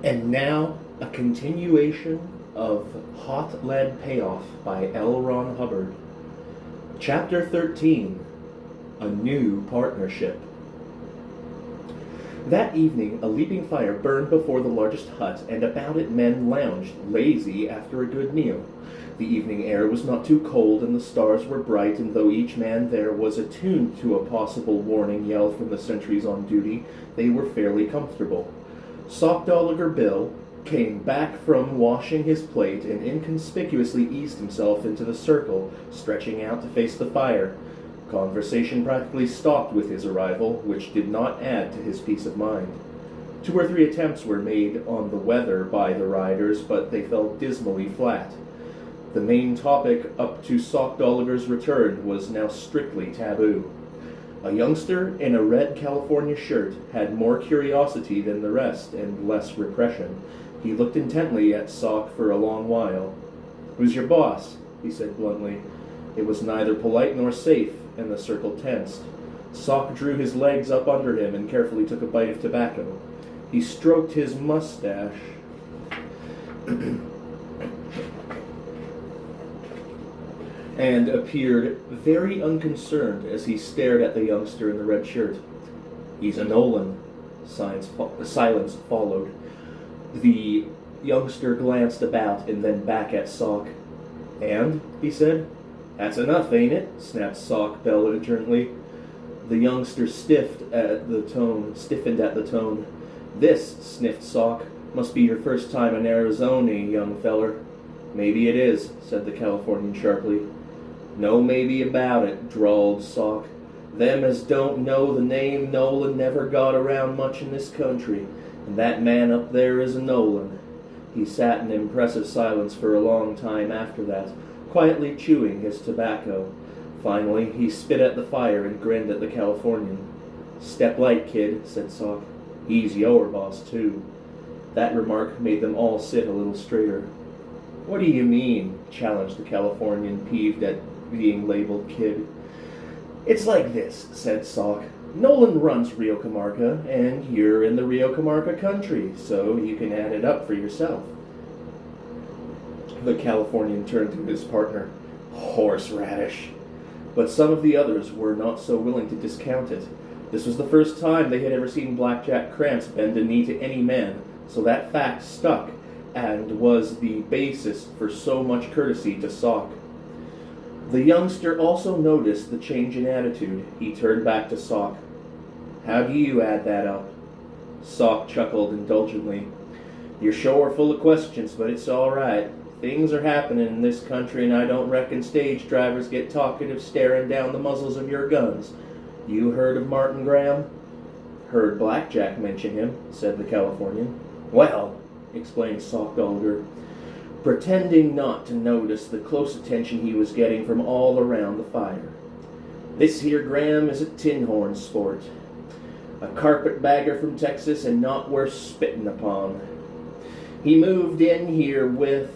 And now, a continuation of Hot Lead Payoff by L. Ron Hubbard. Chapter 13, A New Partnership. That evening, a leaping fire burned before the largest hut, and about it men lounged, lazy after a good meal. The evening air was not too cold, and the stars were bright, and though each man there was attuned to a possible warning yell from the sentries on duty, they were fairly comfortable. Sockdolliger Bill came back from washing his plate and inconspicuously eased himself into the circle, stretching out to face the fire. Conversation practically stopped with his arrival, which did not add to his peace of mind. 2 or 3 attempts were made on the weather by the riders, but they fell dismally flat. The main topic up to Sockdolliger's return was now strictly taboo. A youngster in a red California shirt had more curiosity than the rest and less repression. He looked intently at Sock for a long while. "Who's your boss?" he said bluntly. It was neither polite nor safe, and the circle tensed. Sock drew his legs up under him and carefully took a bite of tobacco. He stroked his mustache and appeared very unconcerned as he stared at the youngster in the red shirt. "He's a Nolan." Silence followed. The youngster glanced about and then back at Sock. "And?" he said. "That's enough, ain't it?" snapped Sock belligerently. The youngster stiffened at the tone. "This," sniffed Sock, "must be your first time in Arizona, young feller." "Maybe it is," said the Californian sharply. "No maybe about it," drawled Sock. "Them as don't know the name Nolan never got around much in this country, and that man up there is a Nolan." He sat in impressive silence for a long time after that, quietly chewing his tobacco. Finally, he spit at the fire and grinned at the Californian. "Step light, kid," said Sock. "He's your boss, too." That remark made them all sit a little straighter. "What do you mean?" challenged the Californian, peeved at being labeled kid. "It's like this," said Sock. "Nolan runs Rio Comarca, and you're in the Rio Comarca country, so you can add it up for yourself." The Californian turned to his partner. "Horseradish." But some of the others were not so willing to discount it. This was the first time they had ever seen Blackjack Krantz bend a knee to any man, so that fact stuck and was the basis for so much courtesy to Sock. The youngster also noticed the change in attitude. He turned back to Sock. "How do you add that up?" Sock chuckled indulgently. "You're sure full of questions, but it's all right. Things are happening in this country, and I don't reckon stage drivers get talkative staring down the muzzles of your guns. You heard of Martin Graham?" "Heard Blackjack mention him," said the Californian. "Well," explained Sockdolliger, pretending not to notice the close attention he was getting from all around the fire. "This here Graham is a tin-horn sport. A carpetbagger from Texas and not worth spitting upon. He moved in here with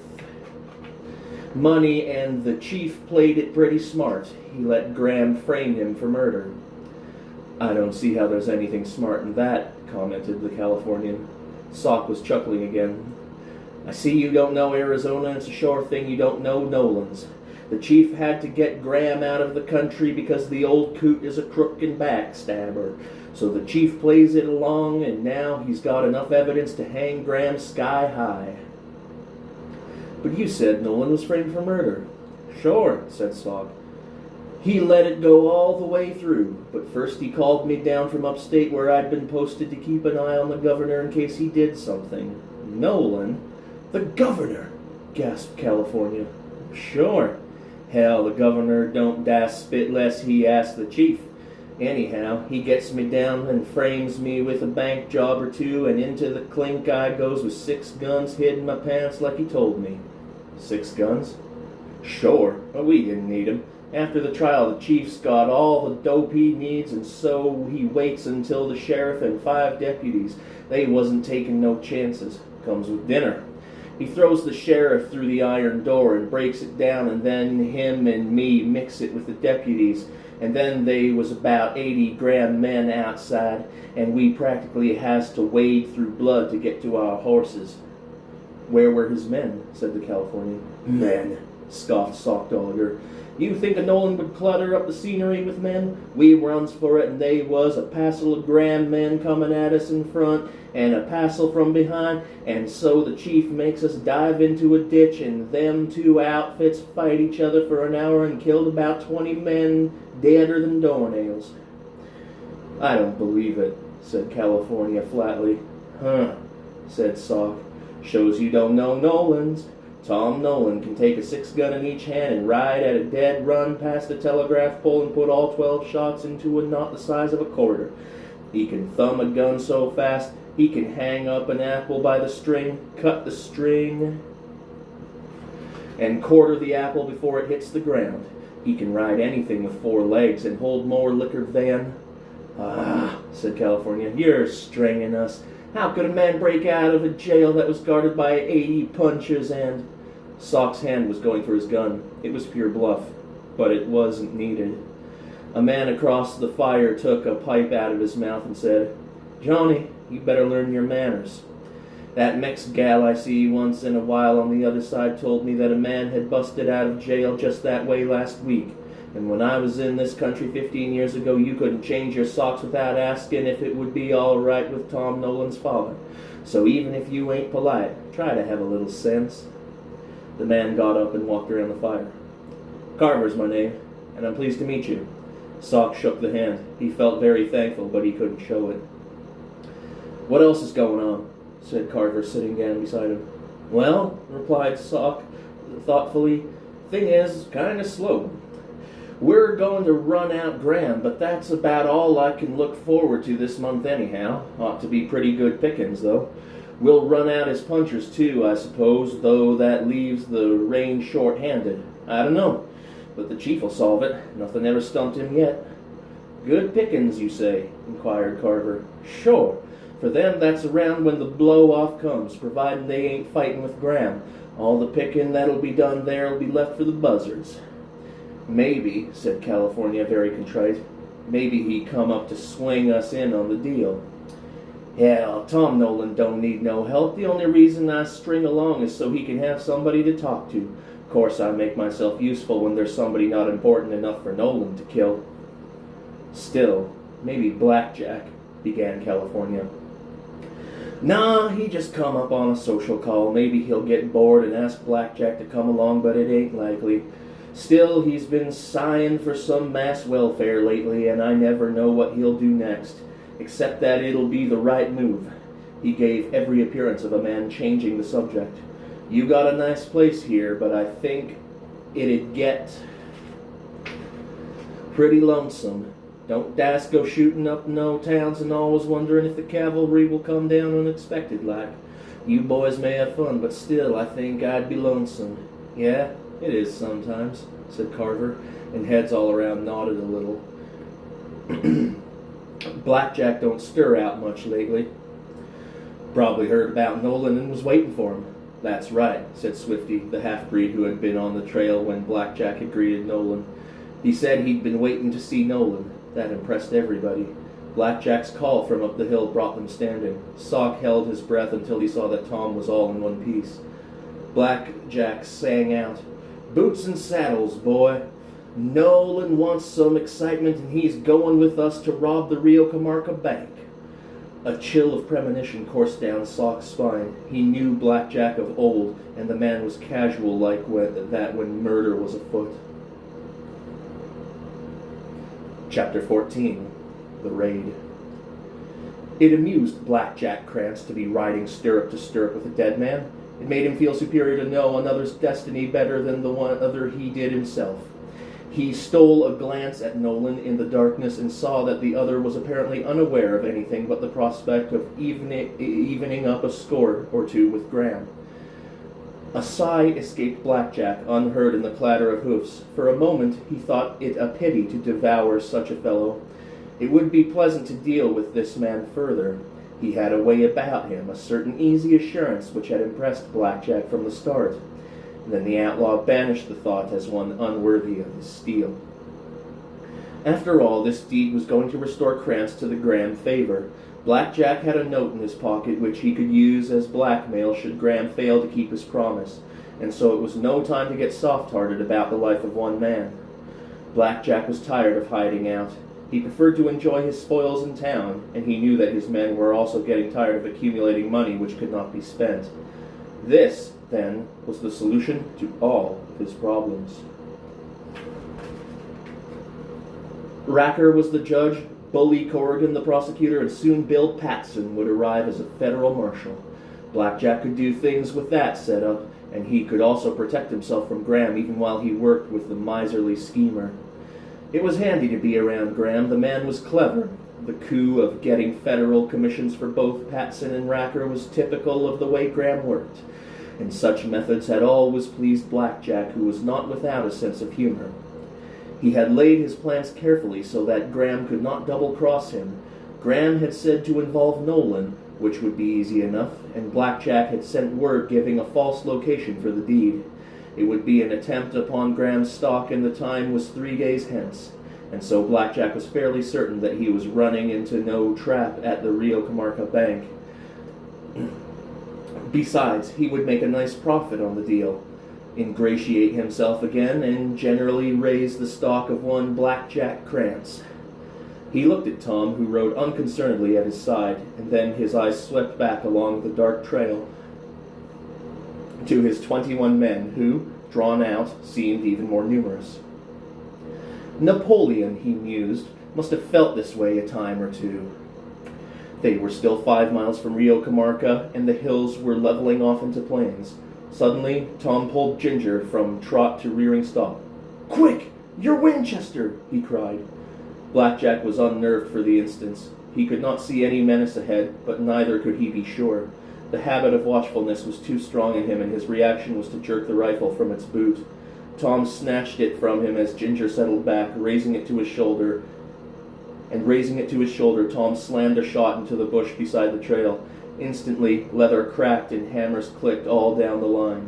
money, and the chief played it pretty smart. He let Graham frame him for murder." "I don't see how there's anything smart in that," commented the Californian. Sock was chuckling again. "I see you don't know Arizona, and it's a sure thing you don't know Nolan's. The chief had to get Graham out of the country because the old coot is a crook and backstabber. So the chief plays it along, and now he's got enough evidence to hang Graham sky high." "But you said Nolan was framed for murder." "Sure," said Sock. "He let it go all the way through, but first he called me down from upstate where I'd been posted to keep an eye on the governor in case he did something." "Nolan? The governor?" gasped California. "Sure. Hell, the governor don't das spit less he asks the chief. Anyhow, he gets me down and frames me with a bank job or 2, and into the clink I goes with 6 guns hid in my pants like he told me." "6 guns?" "Sure, but we didn't need 'em. After the trial, the chief's got all the dope he needs, and so he waits until the sheriff and 5 deputies. They wasn't taking no chances. Comes with dinner. He throws the sheriff through the iron door and breaks it down, and then him and me mix it with the deputies, and then they was about 80 grand men outside, and we practically has to wade through blood to get to our horses. Where were his men? Said the Californian. Men, scoffed Sock Dolliger. You think a Nolan would clutter up the scenery with men? We runs for it, and they was a passel of grand men coming at us in front, and a passel from behind, and so the chief makes us dive into a ditch, and them two outfits fight each other for an hour and killed about 20 men deader than doornails. I don't believe it, said California flatly. Huh, said Sock. Shows you don't know Nolans. Tom Nolan can take a 6-gun in each hand and ride at a dead run past the telegraph pole and put all 12 shots into a knot the size of a quarter. He can thumb a gun so fast he can hang up an apple by the string, cut the string, and quarter the apple before it hits the ground. He can ride anything with 4 legs and hold more liquor than... Ah, said California, you're stringing us. How could a man break out of a jail that was guarded by 80 punchers and... Sock's hand was going for his gun. It was pure bluff, but it wasn't needed. A man across the fire took a pipe out of his mouth and said, Johnny, you better learn your manners. That Mex gal I see once in a while on the other side told me that a man had busted out of jail just that way last week. And when I was in this country 15 years ago, you couldn't change your socks without asking if it would be all right with Tom Nolan's father. So even if you ain't polite, try to have a little sense. The man got up and walked around the fire. Carver's my name, and I'm pleased to meet you. Sock shook the hand. He felt very thankful, but he couldn't show it. What else is going on? Said Carver, sitting down beside him. Well, replied Sock thoughtfully, thing is, kind of slow. We're going to run out Graham, but that's about all I can look forward to this month anyhow. Ought to be pretty good pickings, though. We'll run out his punchers, too, I suppose, though that leaves the range short-handed. I don't know, but the chief will solve it. Nothing ever stumped him yet. Good pickings, you say? Inquired Carver. Sure. For them, that's around when the blow-off comes, providing they ain't fighting with Graham. All the picking that'll be done there'll be left for the buzzards. Maybe, said California, very contrite, maybe he come up to swing us in on the deal. Hell, Tom Nolan don't need no help. The only reason I string along is so he can have somebody to talk to. Of course, I make myself useful when there's somebody not important enough for Nolan to kill. Still, maybe Blackjack, began California. Nah, he just come up on a social call. Maybe he'll get bored and ask Blackjack to come along, but it ain't likely. Still, he's been sighing for some mass welfare lately, and I never know what he'll do next, except that it'll be the right move. He gave every appearance of a man changing the subject. You got a nice place here, but I think it'd get pretty lonesome. Don't das go shooting up no towns and always wondering if the cavalry will come down unexpected like. You boys may have fun, but still I think I'd be lonesome. Yeah, it is sometimes, said Carver, and heads all around nodded a little. Blackjack don't stir out much lately. Probably heard about Nolan and was waiting for him. That's right, said Swifty, the half-breed who had been on the trail when Blackjack had greeted Nolan. He said he'd been waiting to see Nolan. That impressed everybody. Blackjack's call from up the hill brought them standing. Sock held his breath until he saw that Tom was all in one piece. Blackjack sang out, "Boots and saddles, boy. Nolan wants some excitement, and he's going with us to rob the Rio Comarca bank." A chill of premonition coursed down Sock's spine. He knew Blackjack of old, and the man was casual like that when murder was afoot. Chapter 14. The Raid. It amused Blackjack Krantz to be riding stirrup to stirrup with a dead man. It made him feel superior to know another's destiny better than the one other he did himself. He stole a glance at Nolan in the darkness and saw that the other was apparently unaware of anything but the prospect of evening up a score or two with Graham. A sigh escaped Blackjack, unheard in the clatter of hoofs. For a moment he thought it a pity to devour such a fellow. It would be pleasant to deal with this man further. He had a way about him, a certain easy assurance which had impressed Blackjack from the start. And then the outlaw banished the thought as one unworthy of his steel. After all, this deed was going to restore Krantz to the Graham favor. Blackjack had a note in his pocket which he could use as blackmail should Graham fail to keep his promise, and so it was no time to get soft-hearted about the life of one man. Blackjack was tired of hiding out. He preferred to enjoy his spoils in town, and he knew that his men were also getting tired of accumulating money which could not be spent. This, then, was the solution to all of his problems. Racker was the judge, Bully Corrigan the prosecutor, and soon Bill Patson would arrive as a federal marshal. Blackjack could do things with that set up, and he could also protect himself from Graham even while he worked with the miserly schemer. It was handy to be around Graham. The man was clever. The coup of getting federal commissions for both Patson and Racker was typical of the way Graham worked, and such methods had always pleased Blackjack, who was not without a sense of humor. He had laid his plans carefully so that Graham could not double-cross him. Graham had said to involve Nolan, which would be easy enough, and Blackjack had sent word giving a false location for the deed. It would be an attempt upon Graham's stock, and the time was 3 days hence, and so Blackjack was fairly certain that he was running into no trap at the Rio Comarca bank. Besides, he would make a nice profit on the deal, ingratiate himself again, and generally raise the stock of one Blackjack Krantz. He looked at Tom, who rode unconcernedly at his side, and then his eyes swept back along the dark trail to his 21 men, who, drawn out, seemed even more numerous. Napoleon, he mused, must have felt this way a time or two. They were still 5 miles from Rio Comarca, and the hills were leveling off into plains. Suddenly, Tom pulled Ginger from trot to rearing stop. "Quick! Your Winchester!" he cried. Blackjack was unnerved for the instant. He could not see any menace ahead, but neither could he be sure. The habit of watchfulness was too strong in him, and his reaction was to jerk the rifle from its boot. Tom snatched it from him as Ginger settled back, raising it to his shoulder, Tom slammed a shot into the bush beside the trail. Instantly, leather cracked and hammers clicked all down the line.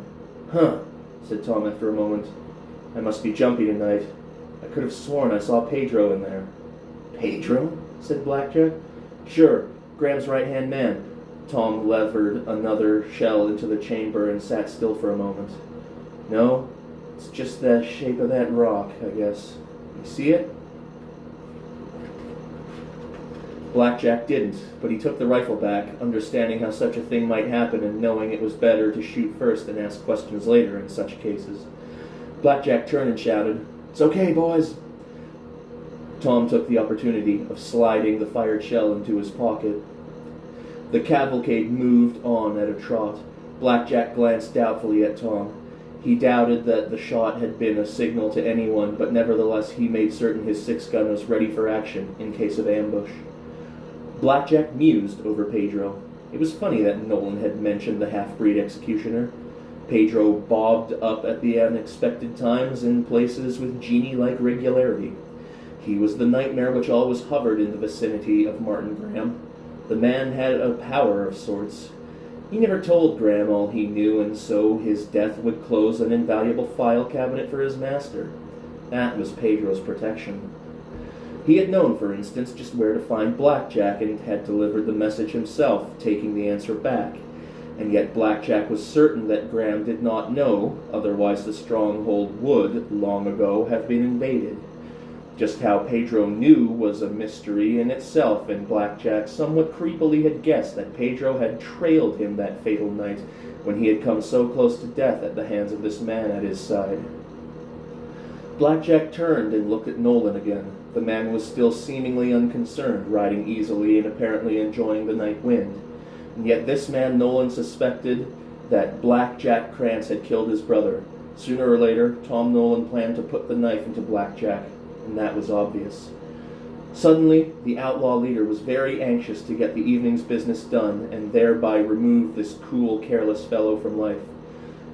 "Huh," said Tom after a moment. "I must be jumpy tonight. I could have sworn I saw Pedro in there." "Pedro?" said Blackjack. "Sure, Graham's right-hand man." Tom levered another shell into the chamber and sat still for a moment. "No, it's just the shape of that rock, I guess. You see it?" Blackjack didn't, but he took the rifle back, understanding how such a thing might happen and knowing it was better to shoot first and ask questions later in such cases. Blackjack turned and shouted, "It's okay, boys." Tom took the opportunity of sliding the fired shell into his pocket. The cavalcade moved on at a trot. Blackjack glanced doubtfully at Tom. He doubted that the shot had been a signal to anyone, but nevertheless he made certain his 6-gun was ready for action in case of ambush. Blackjack mused over Pedro. It was funny that Nolan had mentioned the half-breed executioner. Pedro bobbed up at the unexpected times in places with genie-like regularity. He was the nightmare which always hovered in the vicinity of Martin Graham. The man had a power of sorts. He never told Graham all he knew, and so his death would close an invaluable file cabinet for his master. That was Pedro's protection. He had known, for instance, just where to find Blackjack, and had delivered the message himself, taking the answer back. And yet Blackjack was certain that Graham did not know, otherwise the stronghold would, long ago, have been invaded. Just how Pedro knew was a mystery in itself, and Blackjack somewhat creepily had guessed that Pedro had trailed him that fatal night, when he had come so close to death at the hands of this man at his side. Blackjack turned and looked at Nolan again. The man was still seemingly unconcerned, riding easily and apparently enjoying the night wind. And yet this man, Nolan suspected that Blackjack Krantz had killed his brother. Sooner or later, Tom Nolan planned to put the knife into Blackjack, and that was obvious. Suddenly, the outlaw leader was very anxious to get the evening's business done, and thereby remove this cool, careless fellow from life.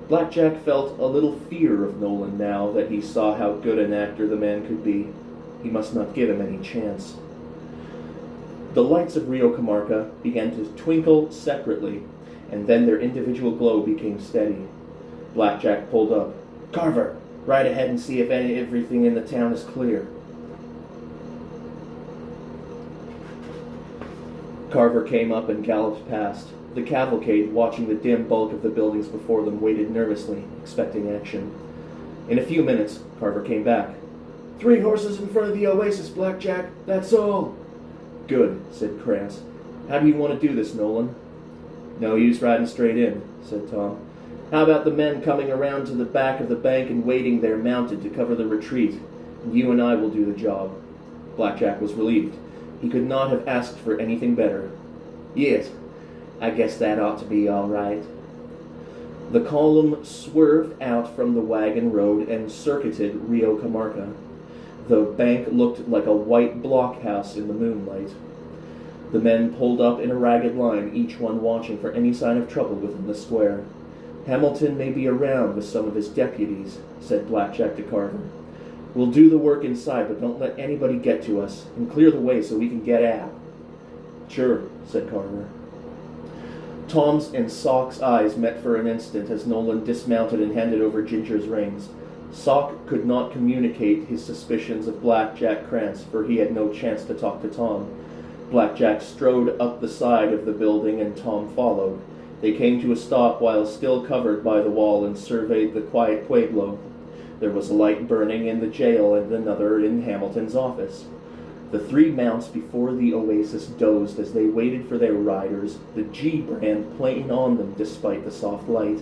Blackjack felt a little fear of Nolan now that he saw how good an actor the man could be. He must not give him any chance. The lights of Rio Comarca began to twinkle separately, and then their individual glow became steady. Blackjack pulled up. "Carver, ride ahead and see if everything in the town is clear." Carver came up and galloped past. The cavalcade, watching the dim bulk of the buildings before them, waited nervously, expecting action. In a few minutes, Carver came back. "3 horses in front of the Oasis, Blackjack. That's all." "Good," said Krantz. "How do you want to do this, Nolan?" "No use riding straight in," said Tom. "How about the men coming around to the back of the bank and waiting there mounted to cover the retreat? And you and I will do the job." Blackjack was relieved. He could not have asked for anything better. "Yes, I guess that ought to be all right." The column swerved out from the wagon road and circuited Rio Comarca. The bank looked like a white blockhouse in the moonlight. The men pulled up in a ragged line, each one watching for any sign of trouble within the square. "Hamilton may be around with some of his deputies," said Blackjack to Carver. "We'll do the work inside, but don't let anybody get to us, and clear the way so we can get out." "Sure," said Carver. Tom's and Sock's eyes met for an instant as Nolan dismounted and handed over Ginger's reins. Sock could not communicate his suspicions of Blackjack Krantz, for he had no chance to talk to Tom. Blackjack strode up the side of the building, and Tom followed. They came to a stop while still covered by the wall and surveyed the quiet pueblo. There was a light burning in the jail and another in Hamilton's office. The 3 mounts before the Oasis dozed as they waited for their riders, the G brand playing on them despite the soft light.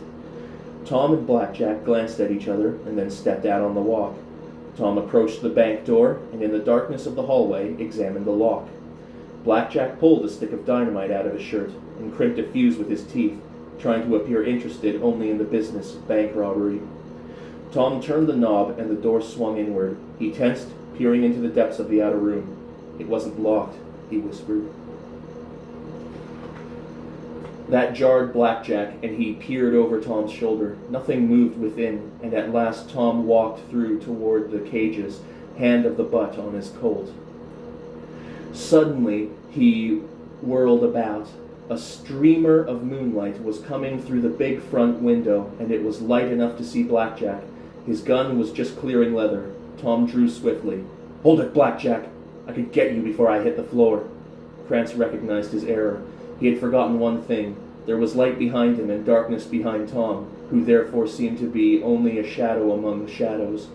Tom and Blackjack glanced at each other and then stepped out on the walk. Tom approached the bank door and in the darkness of the hallway examined the lock. Blackjack pulled a stick of dynamite out of his shirt and crimped a fuse with his teeth, trying to appear interested only in the business of bank robbery. Tom turned the knob and the door swung inward. He tensed, peering into the depths of the outer room. "It wasn't locked," he whispered. That jarred Blackjack, and he peered over Tom's shoulder. Nothing moved within, and at last Tom walked through toward the cages, hand of the butt on his Colt. Suddenly, he whirled about. A streamer of moonlight was coming through the big front window, and it was light enough to see Blackjack. His gun was just clearing leather. Tom drew swiftly. "Hold it, Blackjack! I could get you before I hit the floor." Krantz recognized his error. He had forgotten one thing. There was light behind him and darkness behind Tom, who therefore seemed to be only a shadow among the shadows.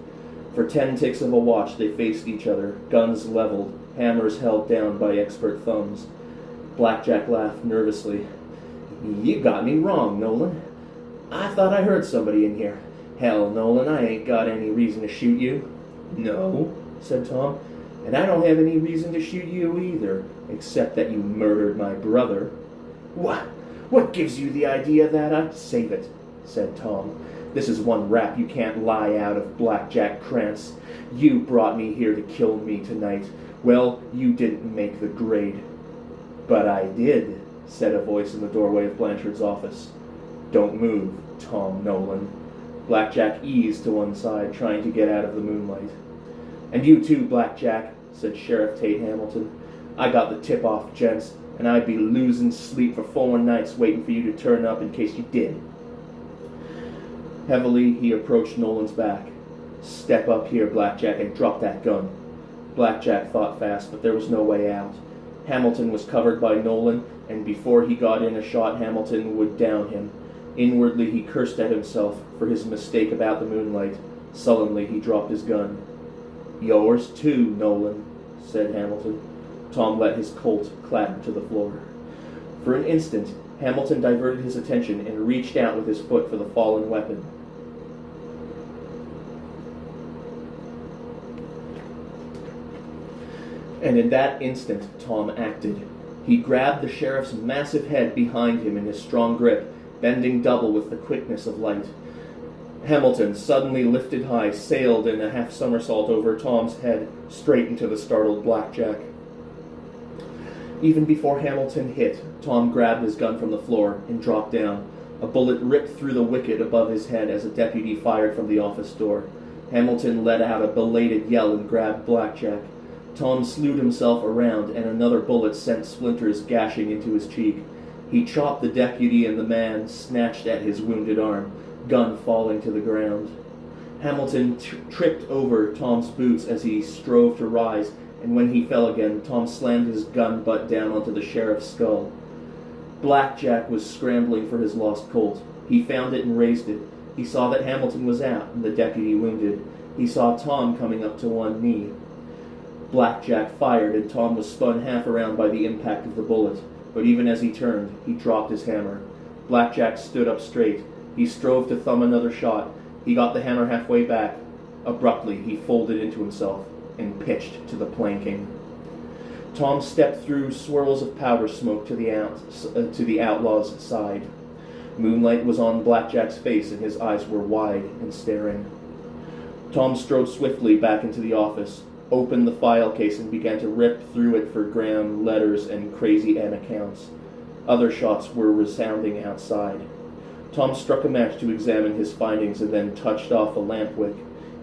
For 10 ticks of a watch they faced each other, guns leveled, hammers held down by expert thumbs. Blackjack laughed nervously. "You got me wrong, Nolan. I thought I heard somebody in here. Hell, Nolan, I ain't got any reason to shoot you." "No," said Tom, "and I don't have any reason to shoot you either, except that you murdered my brother." What gives you the idea that I—" "Save it," said Tom. "This is one rap you can't lie out of, Blackjack Krantz. You brought me here to kill me tonight. Well, you didn't make the grade." "But I did," said a voice in the doorway of Blanchard's office. "Don't move, Tom Nolan." Blackjack eased to one side, trying to get out of the moonlight. "And you too, Blackjack," said Sheriff Tate Hamilton. "I got the tip-off, gents, and I'd be losing sleep for 4 nights waiting for you to turn up in case you did." Heavily, he approached Nolan's back. "Step up here, Blackjack, and drop that gun." Blackjack thought fast, but there was no way out. Hamilton was covered by Nolan, and before he got in a shot, Hamilton would down him. Inwardly, he cursed at himself for his mistake about the moonlight. Sullenly, he dropped his gun. "Yours too, Nolan," said Hamilton. Tom let his Colt clatter to the floor. For an instant, Hamilton diverted his attention and reached out with his foot for the fallen weapon. And in that instant, Tom acted. He grabbed the sheriff's massive head behind him in his strong grip, bending double with the quickness of light. Hamilton, suddenly lifted high, sailed in a half-somersault over Tom's head, straight into the startled Blackjack. Even before Hamilton hit, Tom grabbed his gun from the floor and dropped down. A bullet ripped through the wicket above his head as a deputy fired from the office door. Hamilton let out a belated yell and grabbed Blackjack. Tom slewed himself around, and another bullet sent splinters gashing into his cheek. He chopped the deputy, and the man snatched at his wounded arm, gun falling to the ground. Hamilton tripped over Tom's boots as he strove to rise, and when he fell again, Tom slammed his gun butt down onto the sheriff's skull. Blackjack was scrambling for his lost Colt. He found it and raised it. He saw that Hamilton was out and the deputy wounded. He saw Tom coming up to one knee. Blackjack fired, and Tom was spun half around by the impact of the bullet. But even as he turned, he dropped his hammer. Blackjack stood up straight. He strove to thumb another shot. He got the hammer halfway back. Abruptly, he folded into himself and pitched to the planking. Tom stepped through swirls of powder smoke to the outlaw's side. Moonlight was on Blackjack's face, and his eyes were wide and staring. Tom strode swiftly back into the office, opened the file case, and began to rip through it for Graham letters and Crazy Ann accounts. Other shots were resounding outside. Tom struck a match to examine his findings and then touched off a lamp wick.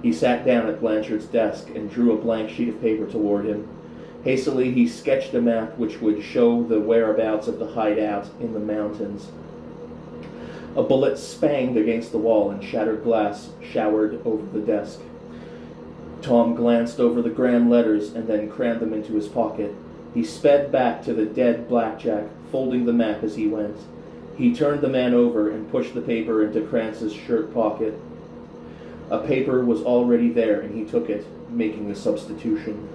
He sat down at Blanchard's desk and drew a blank sheet of paper toward him. Hastily, he sketched a map which would show the whereabouts of the hideout in the mountains. A bullet spanged against the wall, and shattered glass showered over the desk. Tom glanced over the Graham letters and then crammed them into his pocket. He sped back to the dead Blackjack, folding the map as he went. He turned the man over and pushed the paper into Krantz's shirt pocket. A paper was already there, and he took it, making the substitution.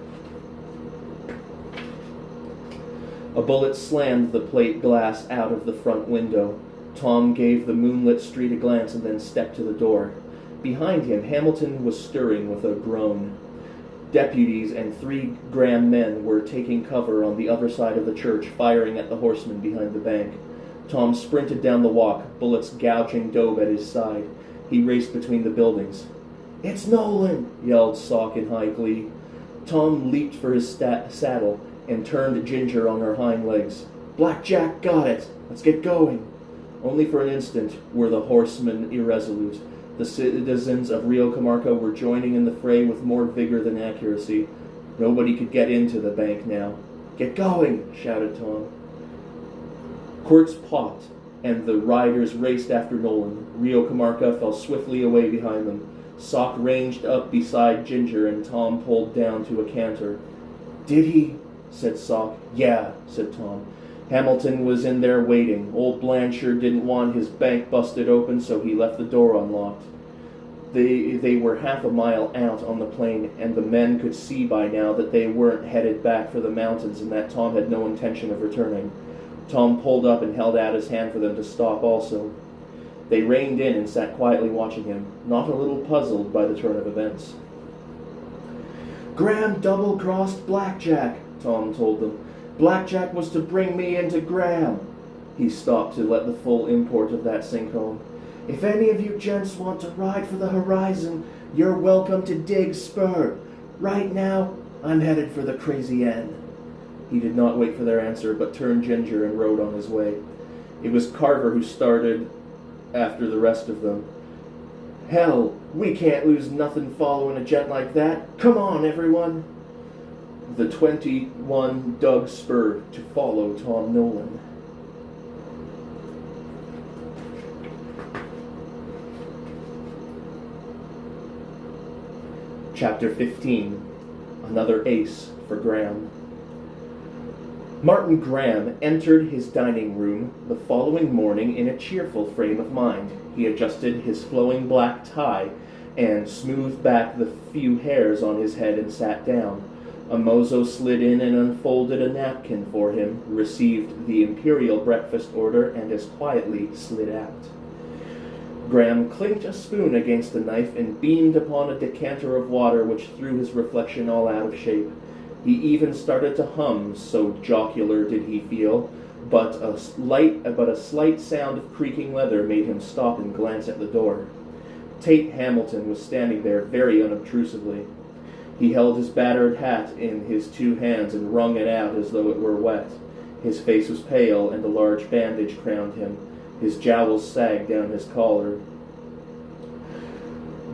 A bullet slammed the plate glass out of the front window. Tom gave the moonlit street a glance and then stepped to the door. Behind him, Hamilton was stirring with a groan. Deputies and 3 Graham men were taking cover on the other side of the church, firing at the horsemen behind the bank. Tom sprinted down the walk, bullets gouging Dobe at his side. He raced between the buildings. "It's Nolan!" yelled Sock in high glee. Tom leaped for his saddle and turned Ginger on her hind legs. "Blackjack got it! Let's get going!" Only for an instant were the horsemen irresolute. The citizens of Rio Comarca were joining in the fray with more vigor than accuracy. Nobody could get into the bank now. "Get going!" shouted Tom. Quirts popped, and the riders raced after Nolan. Rio Comarca fell swiftly away behind them. Sock ranged up beside Ginger, and Tom pulled down to a canter. "Did he?" said Sock. "Yeah," said Tom. Hamilton was in there waiting. Old Blanchard didn't want his bank busted open, so he left the door unlocked. They were half a mile out on the plain, and the men could see by now that they weren't headed back for the mountains and that Tom had no intention of returning. Tom pulled up and held out his hand for them to stop also. They reined in and sat quietly watching him, not a little puzzled by the turn of events. "Graham double-crossed Blackjack," Tom told them. "Blackjack was to bring me into Graham." He stopped to let the full import of that sink home. "If any of you gents want to ride for the horizon, you're welcome to dig spur. Right now, I'm headed for the Crazy Ann." He did not wait for their answer, but turned Ginger and rode on his way. It was Carver who started after the rest of them. "Hell, we can't lose nothing following a gent like that. Come on, everyone." The 21 dug spur to follow Tom Nolan. Chapter 15. Another ace for Graham. Martin Graham entered his dining room the following morning in a cheerful frame of mind. He adjusted his flowing black tie and smoothed back the few hairs on his head and sat down. A mozo slid in and unfolded a napkin for him, received the imperial breakfast order, and as quietly slid out. Graham clinked a spoon against the knife and beamed upon a decanter of water which threw his reflection all out of shape. He even started to hum, so jocular did he feel, but a slight sound of creaking leather made him stop and glance at the door. Tate Hamilton was standing there very unobtrusively. He held his battered hat in his 2 hands and wrung it out as though it were wet. His face was pale, and a large bandage crowned him. His jowls sagged down his collar.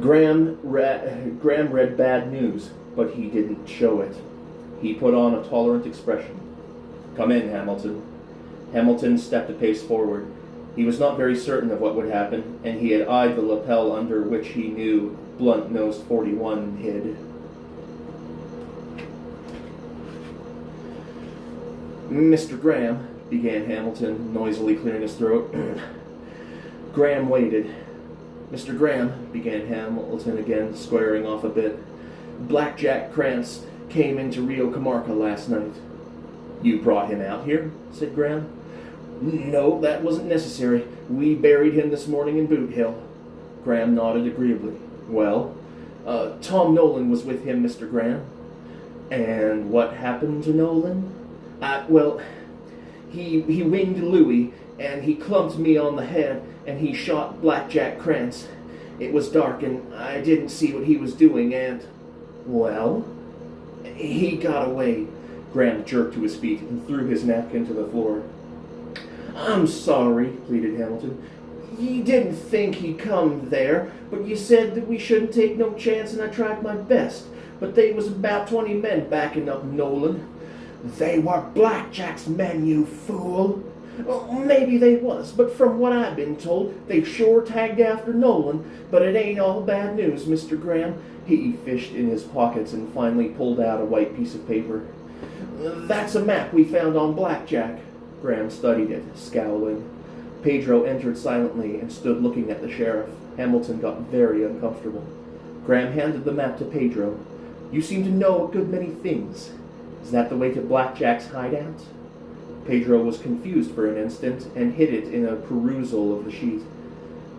Graham read bad news, but he didn't show it. He put on a tolerant expression. "Come in, Hamilton." Hamilton stepped a pace forward. He was not very certain of what would happen, and he had eyed the lapel under which he knew blunt-nosed 41 hid. "Mr. Graham," began Hamilton, noisily clearing his throat. Graham waited. "Mr. Graham," began Hamilton again, squaring off a bit. "Blackjack Krantz came into Rio Comarca last night." "You brought him out here?" said Graham. "No, that wasn't necessary. We buried him this morning in Boot Hill." Graham nodded agreeably. "Well?" "Tom Nolan was with him, Mr. Graham." "And what happened to Nolan?" Well, he winged Louis, and he clumped me on the head, and he shot Blackjack Krantz. It was dark, and I didn't see what he was doing, and..." "Well?" "He got away." Graham jerked to his feet and threw his napkin to the floor. "I'm sorry," pleaded Hamilton. "Ye didn't think he'd come there, but ye said that we shouldn't take no chance, and I tried my best. But they was about 20 men backing up Nolan." "They were Blackjack's men, you fool." "Maybe they was, but from what I've been told, they've sure tagged after Nolan. But it ain't all bad news, Mr. Graham." He fished in his pockets and finally pulled out a white piece of paper. "That's a map we found on Blackjack." Graham studied it, scowling. Pedro entered silently and stood looking at the sheriff. Hamilton got very uncomfortable. Graham handed the map to Pedro. "You seem to know a good many things. Is that the way to Blackjack's hideout?" Pedro was confused for an instant and hid it in a perusal of the sheet.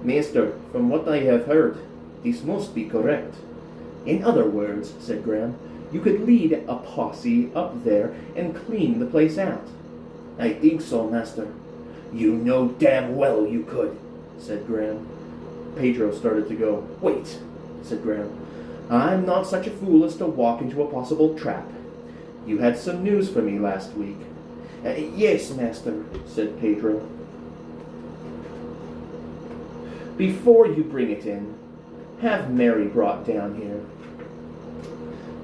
"Master, from what I have heard, this must be correct." "In other words," said Graham, "you could lead a posse up there and clean the place out." "I think so, master." "You know damn well you could," said Graham. Pedro started to go. "Wait," said Graham. "I'm not such a fool as to walk into a possible trap. You had some news for me last week." "Yes, master," said Pedro. "Before you bring it in, have Mary brought down here."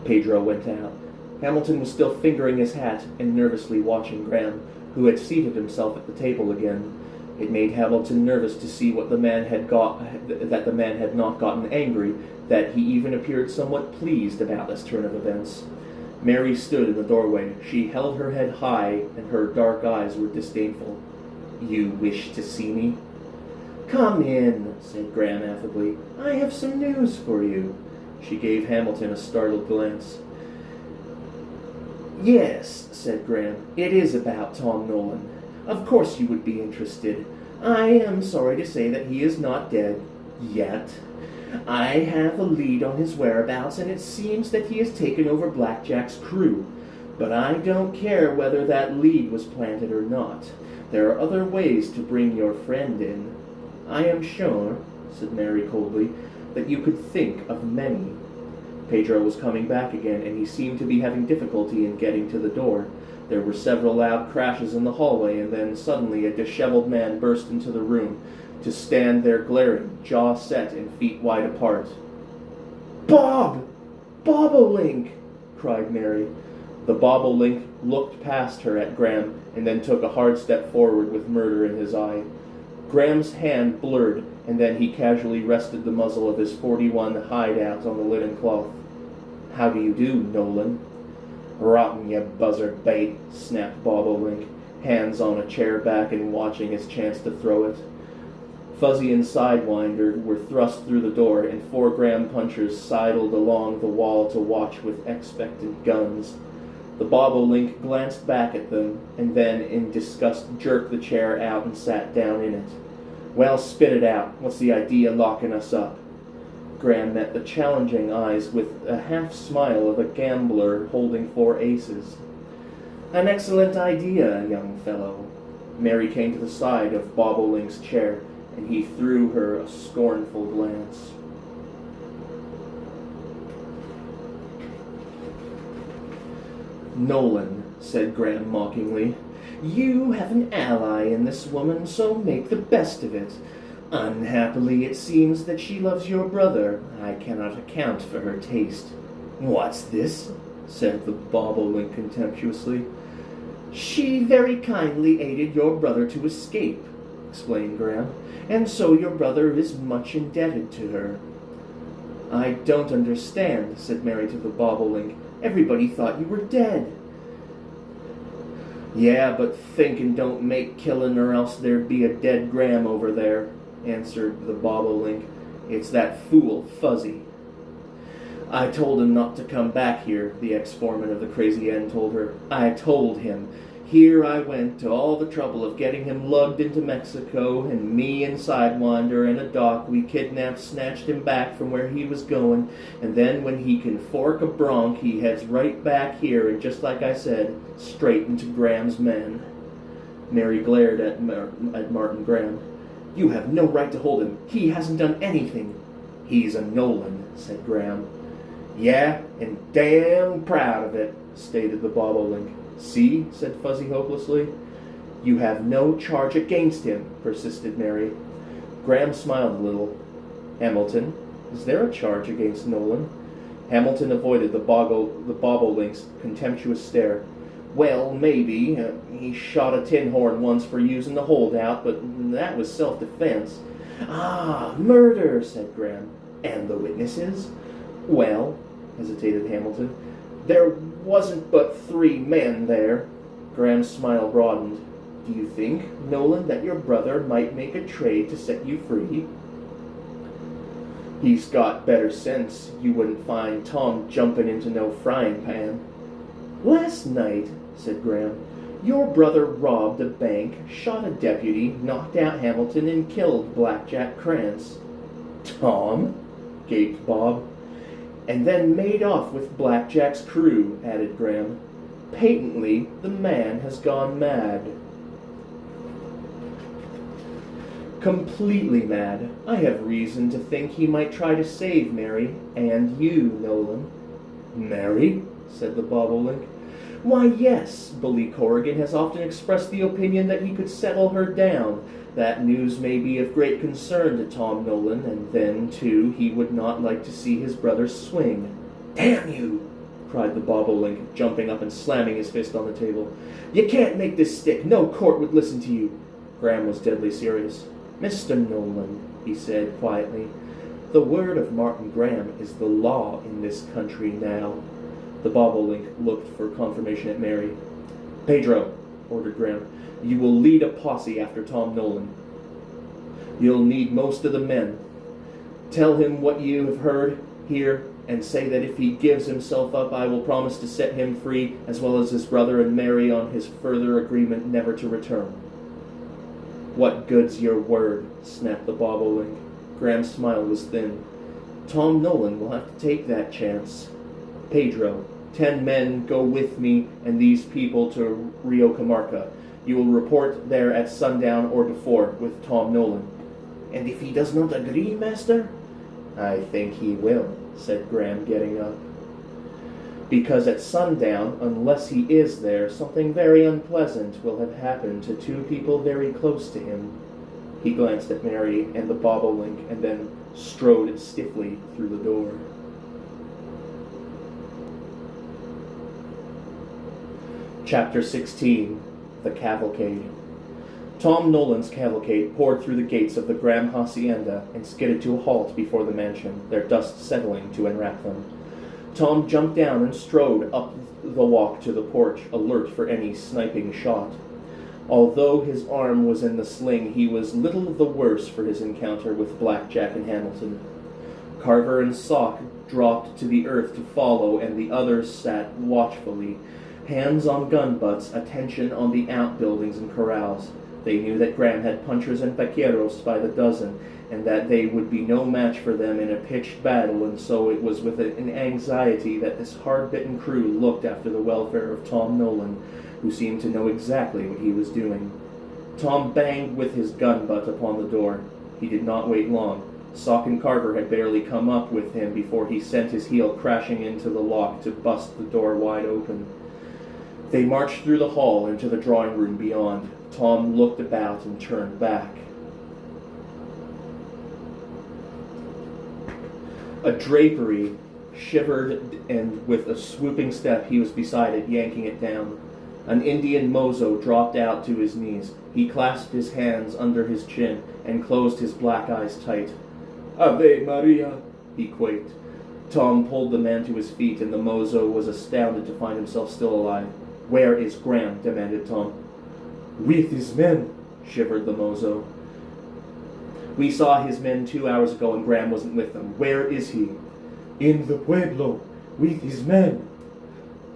Pedro went out. Hamilton was still fingering his hat and nervously watching Graham, who had seated himself at the table again. It made Hamilton nervous to see that the man had not gotten angry, that he even appeared somewhat pleased about this turn of events. Mary stood in the doorway. She held her head high, and her dark eyes were disdainful. "You wish to see me?" "Come in," said Graham affably. "I have some news for you." She gave Hamilton a startled glance. "Yes," said Graham, "it is about Tom Nolan. Of course you would be interested. I am sorry to say that he is not dead. Yet. I have a lead on his whereabouts, and it seems that he has taken over Blackjack's crew. But I don't care whether that lead was planted or not. There are other ways to bring your friend in." "I am sure," said Mary coldly, "that you could think of many." Pedro was coming back again, and he seemed to be having difficulty in getting to the door. There were several loud crashes in the hallway, and then suddenly a disheveled man burst into the room, to stand there glaring, jaw set and feet wide apart. "Bob! Bobolink!" cried Mary. The bobolink looked past her at Graham, and then took a hard step forward with murder in his eye. Graham's hand blurred, and then he casually rested the muzzle of his 41 hideout on the linen cloth. "How do you do, Nolan?" "Rotten, you buzzard bait," snapped Bobolink, hands on a chair back and watching his chance to throw it. Fuzzy and Sidewinder were thrust through the door, and 4 Graham punchers sidled along the wall to watch with expectant guns. The bobolink glanced back at them, and then, in disgust, jerked the chair out and sat down in it. "Well, spit it out. What's the idea locking us up?" Graham met the challenging eyes with a half-smile of a gambler holding 4 aces. "An excellent idea, young fellow." Mary came to the side of Bobolink's chair, and he threw her a scornful glance. "Nolan," said Graham mockingly, "you have an ally in this woman, so make the best of it. Unhappily, it seems that she loves your brother. I cannot account for her taste." "What's this?" said the bobolink contemptuously. She very kindly aided your brother to escape, explained Graham, and so your brother is much indebted to her. I don't understand, said Mary to the bobolink. Everybody thought you were dead. Yeah, but thinkin' don't make killin' or else there'd be a dead Graham over there, answered the bobolink. It's that fool, Fuzzy. I told him not to come back here, the ex-foreman of the Crazy End told her. I told him. Here I went to all the trouble of getting him lugged into Mexico, and me and Sidewinder and a doc, we kidnapped, snatched him back from where he was going, and then when he can fork a bronc, he heads right back here, and just like I said, straight into Graham's men. Mary glared at Martin Graham. You have no right to hold him. He hasn't done anything. He's a Nolan, said Graham. Yeah, and damn proud of it, stated the bobolink. See, said Fuzzy hopelessly. You have no charge against him, persisted Mary. Graham smiled a little. Hamilton, is there a charge against Nolan? Hamilton avoided the bobolink's contemptuous stare. Well, maybe. He shot a tin horn once for using the holdout, but that was self-defense. Ah, murder, said Graham. And the witnesses? Well, hesitated Hamilton, there wasn't but 3 men there. Graham's smile broadened. Do you think, Nolan, that your brother might make a trade to set you free? He's got better sense. You wouldn't find Tom jumping into no frying pan. Last night, said Graham, your brother robbed a bank, shot a deputy, knocked out Hamilton, and killed Blackjack Krantz. Tom? Gaped Bob. And then made off with Blackjack's crew, added Graham. Patently, the man has gone mad. Completely mad. I have reason to think he might try to save Mary, and you, Nolan. Mary? Said the bobolink. Why, yes, Bully Corrigan has often expressed the opinion that he could settle her down. That news may be of great concern to Tom Nolan, and then, too, he would not like to see his brother swing. Damn you! Cried the bobolink, jumping up and slamming his fist on the table. You can't make this stick. No court would listen to you. Graham was deadly serious. Mr. Nolan, he said quietly, the word of Martin Graham is the law in this country now. The bobolink looked for confirmation at Mary. Pedro, ordered Graham, you will lead a posse after Tom Nolan. You'll need most of the men. Tell him what you have heard here, and say that if he gives himself up, I will promise to set him free, as well as his brother and Mary on his further agreement never to return. What good's your word? Snapped the bobolink. Graham's smile was thin. Tom Nolan will have to take that chance. Pedro, 10 men go with me and these people to Rio Comarca. You will report there at sundown or before with Tom Nolan. And if he does not agree, master? I think he will, said Graham, getting up. Because at sundown, unless he is there, something very unpleasant will have happened to 2 people very close to him. He glanced at Mary and the bobolink and then strode stiffly through the door. Chapter 16. The Cavalcade. Tom Nolan's cavalcade poured through the gates of the Graham hacienda and skidded to a halt before the mansion, their dust settling to enwrap them. Tom jumped down and strode up the walk to the porch, alert for any sniping shot. Although his arm was in the sling, he was little the worse for his encounter with Blackjack and Hamilton. Carver and Sock dropped to the earth to follow, and the others sat watchfully, hands on gun butts, attention on the outbuildings and corrals. They knew that Graham had punchers and vaqueros by the dozen, and that they would be no match for them in a pitched battle, and so it was with an anxiety that this hard-bitten crew looked after the welfare of Tom Nolan, who seemed to know exactly what he was doing. Tom banged with his gun butt upon the door. He did not wait long. Sock and Carver had barely come up with him before he sent his heel crashing into the lock to bust the door wide open. They marched through the hall into the drawing room beyond. Tom looked about and turned back. A drapery shivered, and with a swooping step he was beside it, yanking it down. An Indian mozo dropped out to his knees. He clasped his hands under his chin and closed his black eyes tight. "Ave Maria," he quaked. Tom pulled the man to his feet, and the mozo was astounded to find himself still alive. "Where is Graham?" demanded Tom. "With his men," shivered the mozo. "We saw his men 2 hours ago, and Graham wasn't with them. Where is he?" "In the pueblo, with his men."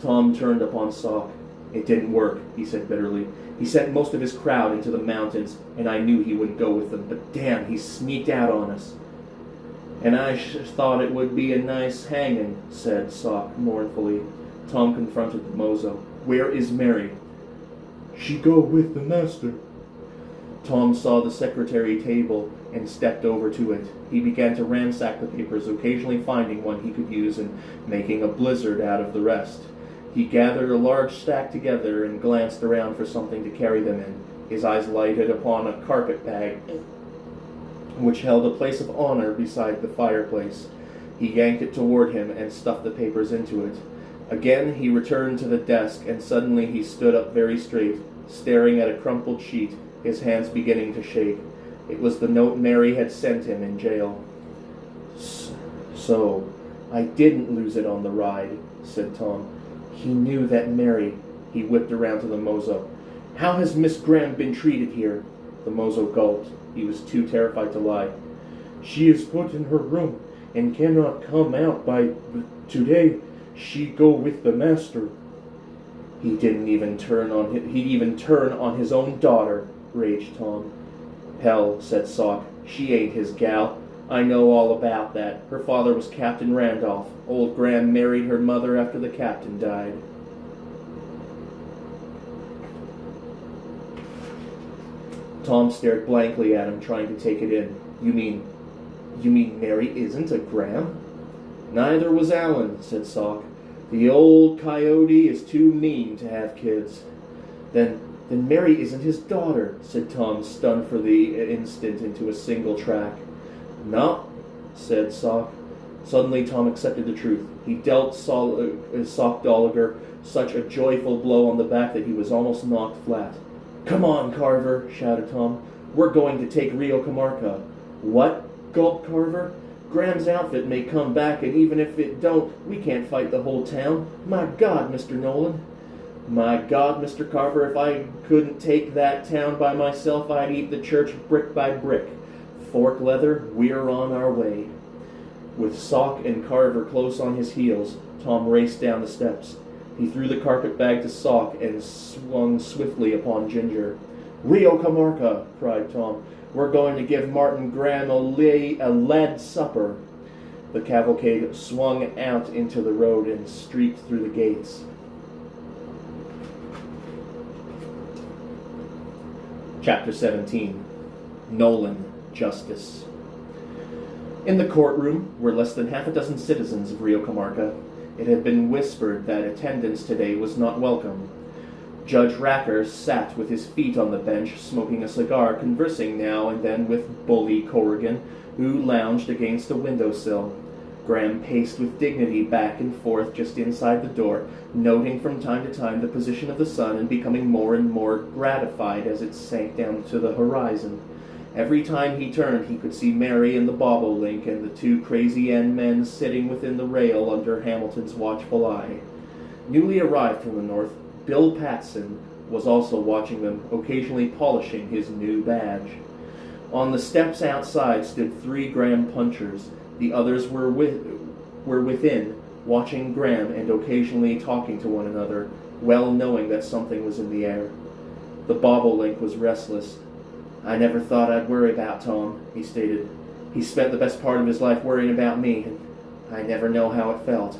Tom turned upon Sock. "It didn't work," he said bitterly. "He sent most of his crowd into the mountains, and I knew he wouldn't go with them, but damn, he sneaked out on us." "And I thought it would be a nice hanging," said Sock mournfully. Tom confronted the mozo. "Where is Mary?" "She go with the master." Tom saw the secretary table and stepped over to it. He began to ransack the papers, occasionally finding one he could use and making a blizzard out of the rest. He gathered a large stack together and glanced around for something to carry them in. His eyes lighted upon a carpet bag, which held a place of honor beside the fireplace. He yanked it toward him and stuffed the papers into it. Again he returned to the desk, and suddenly he stood up very straight, staring at a crumpled sheet, his hands beginning to shake. It was the note Mary had sent him in jail. "So, I didn't lose it on the ride," said Tom. He knew that Mary. He whipped around to the mozo. "How has Miss Graham been treated here?" The mozo gulped. He was too terrified to lie. "She is put in her room and cannot come out by today. She go with the master." He'd even turn on his own daughter, raged Tom. "Hell," said Sock, "she ain't his gal. I know all about that. Her father was Captain Randolph. Old Graham married her mother after the captain died." Tom stared blankly at him, trying to take it in. You mean Mary isn't a Graham?" "Neither was Alan," said Sock. "The old coyote is too mean to have kids." Then Mary isn't his daughter," said Tom, stunned for the instant into a single track. "No," said Sock. Suddenly Tom accepted the truth. He dealt Sock Dolliger such a joyful blow on the back that he was almost knocked flat. "Come on, Carver," shouted Tom. "We're going to take Rio Comarca." "What?" gulped Carver. "Graham's outfit may come back, and even if it don't, we can't fight the whole town. My God, Mr. Nolan." "My God, Mr. Carver, if I couldn't take that town by myself, I'd eat the church brick by brick. Fork leather, we're on our way." With Sock and Carver close on his heels, Tom raced down the steps. He threw the carpet bag to Sock and swung swiftly upon Ginger. "Rio Comarca," cried Tom. "We're going to give Martin Graham a lead supper." The cavalcade swung out into the road and streaked through the gates. Chapter 17. Nolan, Justice. In the courtroom were less than half a dozen citizens of Rio Comarca. It had been whispered that attendance today was not welcome. Judge Racker sat with his feet on the bench, smoking a cigar, conversing now and then with Bully Corrigan, who lounged against a windowsill. Graham paced with dignity back and forth just inside the door, noting from time to time the position of the sun and becoming more and more gratified as it sank down to the horizon. Every time he turned, he could see Mary and the bobolink and the two Crazy N men sitting within the rail under Hamilton's watchful eye. Newly arrived from the north, Bill Patson was also watching them, occasionally polishing his new badge. On the steps outside stood 3 Graham punchers. The others were within, watching Graham and occasionally talking to one another, well knowing that something was in the air. The bobolink was restless. "I never thought I'd worry about Tom," he stated. "He spent the best part of his life worrying about me, and I never know how it felt."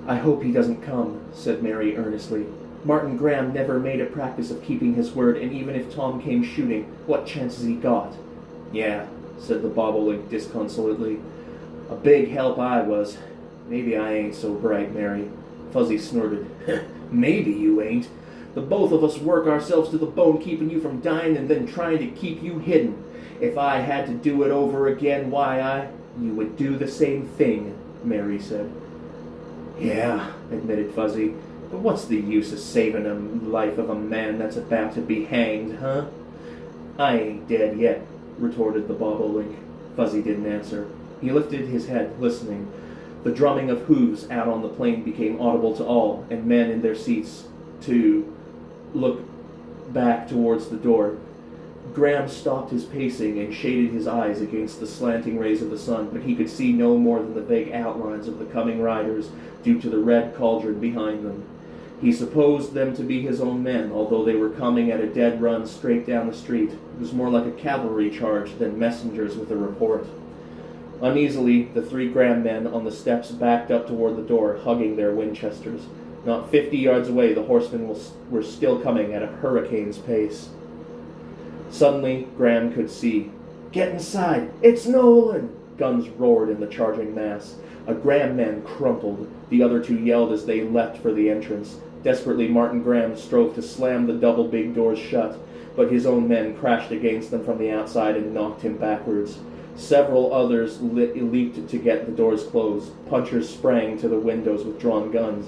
"I hope he doesn't come," said Mary earnestly. "Martin Graham never made a practice of keeping his word, and even if Tom came shooting, what chance has he got?" "Yeah," said the bobolink disconsolately. "A big help I was. Maybe I ain't so bright, Mary." Fuzzy snorted. "Maybe you ain't. The both of us work ourselves to the bone keeping you from dying and then trying to keep you hidden. If I had to do it over again, you would do the same thing, Mary said. Yeah, admitted Fuzzy, but what's the use of saving the life of a man that's about to be hanged, huh? I ain't dead yet, retorted the bobolink. Fuzzy didn't answer. He lifted his head, listening. The drumming of hooves out on the plain became audible to all, and men in their seats, to look back towards the door. Graham stopped his pacing and shaded his eyes against the slanting rays of the sun, but he could see no more than the vague outlines of the coming riders due to the red cauldron behind them. He supposed them to be his own men, although they were coming at a dead run straight down the street. It was more like a cavalry charge than messengers with a report. Uneasily, the 3 Graham men on the steps backed up toward the door, hugging their Winchesters. Not 50 yards away, the horsemen were still coming at a hurricane's pace. Suddenly, Graham could see. Get inside! It's Nolan! Guns roared in the charging mass. A Graham man crumpled. The other 2 yelled as they leapt for the entrance. Desperately, Martin Graham strove to slam the double big doors shut, but his own men crashed against them from the outside and knocked him backwards. Several others leaped to get the doors closed. Punchers sprang to the windows with drawn guns.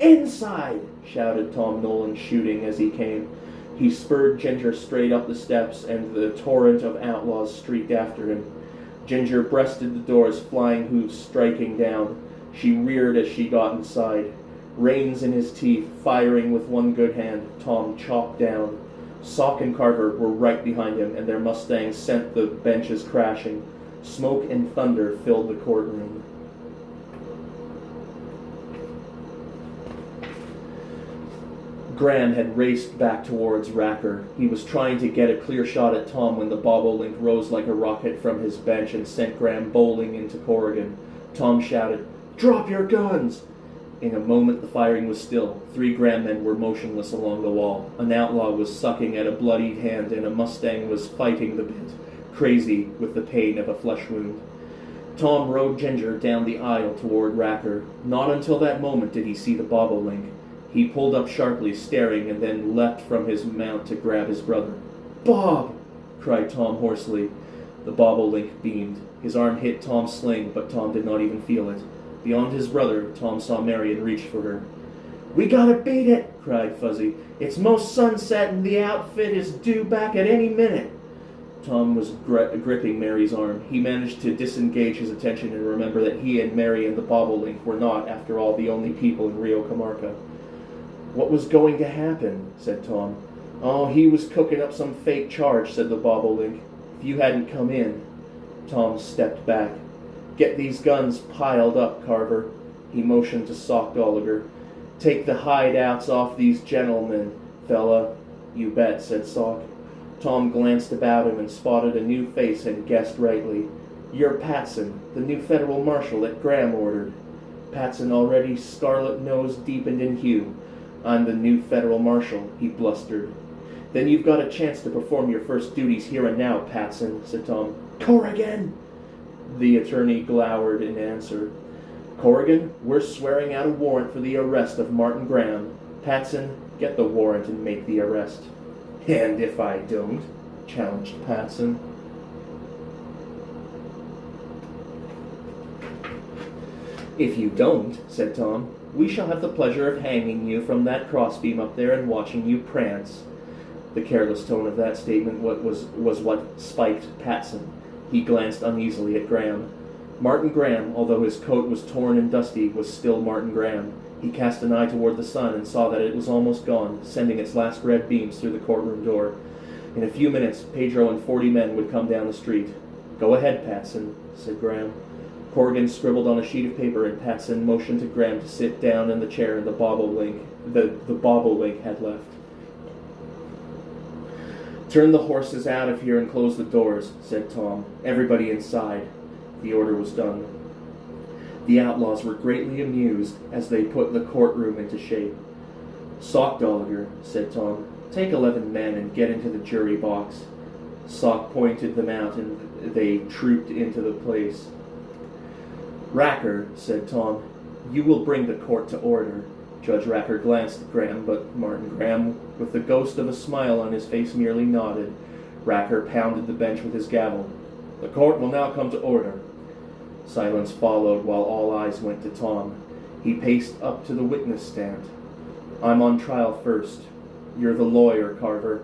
Inside! Shouted Tom Nolan, shooting as he came. He spurred Ginger straight up the steps, and the torrent of outlaws streaked after him. Ginger breasted the doors, flying hooves striking down. She reared as she got inside. Reins in his teeth, firing with one good hand, Tom chopped down. Sock and Carver were right behind him, and their Mustangs sent the benches crashing. Smoke and thunder filled the courtroom. Graham had raced back towards Racker. He was trying to get a clear shot at Tom when the bobolink rose like a rocket from his bench and sent Graham bowling into Corrigan. Tom shouted, "Drop your guns!" In a moment the firing was still. 3 Graham men were motionless along the wall. An outlaw was sucking at a bloodied hand, and a Mustang was fighting the bit, crazy with the pain of a flesh wound. Tom rode Ginger down the aisle toward Racker. Not until that moment did he see the bobolink. He pulled up sharply, staring, and then leapt from his mount to grab his brother. "Bob!" cried Tom hoarsely. The bobolink beamed. His arm hit Tom's sling, but Tom did not even feel it. Beyond his brother, Tom saw Mary and reached for her. "We gotta beat it!" cried Fuzzy. "It's most sunset and the outfit is due back at any minute." Tom was gripping Mary's arm. He managed to disengage his attention and remember that he and Mary and the bobolink were not, after all, the only people in Rio Comarca. "What was going to happen?" said Tom. "Oh, he was cooking up some fake charge," said the bobolink. "If you hadn't come in." Tom stepped back. "Get these guns piled up, Carver." He motioned to Sock Gallagher. "Take the hideouts off these gentlemen, fella." "You bet," said Sock. Tom glanced about him and spotted a new face and guessed rightly. "You're Patson, the new federal marshal that Graham ordered." Patson, already scarlet-nosed, deepened in hue. "I'm the new federal marshal," he blustered. "Then you've got a chance to perform your first duties here and now, Patson," said Tom. "Corrigan!" The attorney glowered in answer. "Corrigan, we're swearing out a warrant for the arrest of Martin Graham. Patson, get the warrant and make the arrest." "And if I don't?" challenged Patson. "If you don't," said Tom, "we shall have the pleasure of hanging you from that crossbeam up there and watching you prance." The careless tone of that statement was what spiked Patson. He glanced uneasily at Graham. Martin Graham, although his coat was torn and dusty, was still Martin Graham. He cast an eye toward the sun and saw that it was almost gone, sending its last red beams through the courtroom door. In a few minutes, Pedro and 40 men would come down the street. "Go ahead, Patson," said Graham. Corrigan scribbled on a sheet of paper, and Patson motioned to Graham to sit down in the chair the bobolink had left. "Turn the horses out of here and close the doors," said Tom. "Everybody inside." The order was done. The outlaws were greatly amused as they put the courtroom into shape. "Sock Gallagher," said Tom, "take 11 men and get into the jury box." Sock pointed them out, and they trooped into the place. "Racker," said Tom, "you will bring the court to order." Judge Racker glanced at Graham, but Martin Graham, with the ghost of a smile on his face, merely nodded. Racker pounded the bench with his gavel. "The court will now come to order." Silence followed while all eyes went to Tom. He paced up to the witness stand. "I'm on trial first. You're the lawyer, Carver."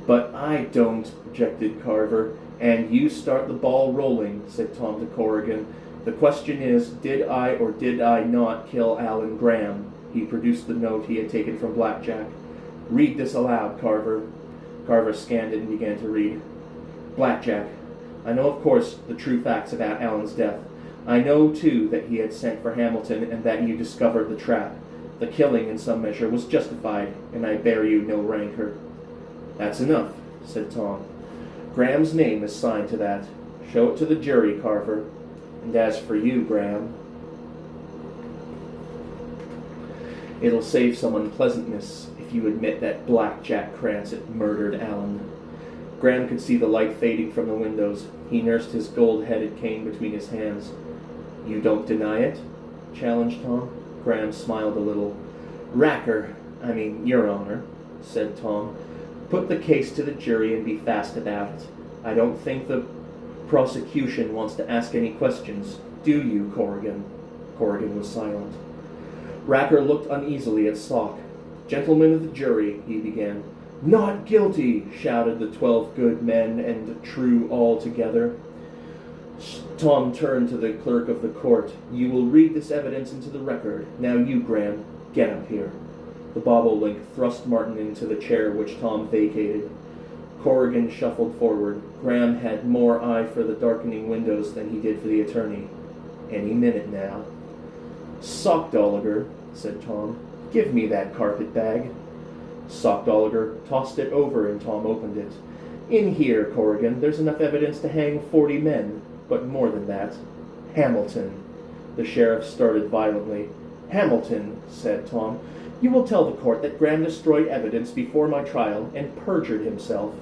"But I don't," objected Carver. "And you start the ball rolling," said Tom to Corrigan. "The question is, did I or did I not kill Alan Graham?" He produced the note he had taken from Blackjack. "Read this aloud, Carver." Carver scanned it and began to read. "Blackjack, I know, of course, the true facts about Alan's death. I know, too, that he had sent for Hamilton and that you discovered the trap. The killing, in some measure, was justified, and I bear you no rancor." "That's enough," said Tom. "Graham's name is signed to that. Show it to the jury, Carver. And as for you, Graham, it'll save some unpleasantness if you admit that Blackjack Krantz had murdered Alan." Graham could see the light fading from the windows. He nursed his gold-headed cane between his hands. "You don't deny it?" challenged Tom. Graham smiled a little. Your Honor," said Tom, "put the case to the jury and be fast about it. I don't think the prosecution wants to ask any questions. Do you, Corrigan?" Corrigan was silent. Racker looked uneasily at Sock. "Gentlemen of the jury," he began. "Not guilty!" shouted the 12 good men and true all together. Tom turned to the clerk of the court. "You will read this evidence into the record. Now you, Graham, get up here." The bobolink thrust Martin into the chair which Tom vacated. Corrigan shuffled forward. Graham had more eye for the darkening windows than he did for the attorney. "Any minute now." "Sockdolager," said Tom, "give me that carpet-bag." Sockdolager tossed it over and Tom opened it. "In here, Corrigan, there's enough evidence to hang 40 men, but more than that. Hamilton." The sheriff started violently. "Hamilton," said Tom, "you will tell the court that Graham destroyed evidence before my trial and perjured himself."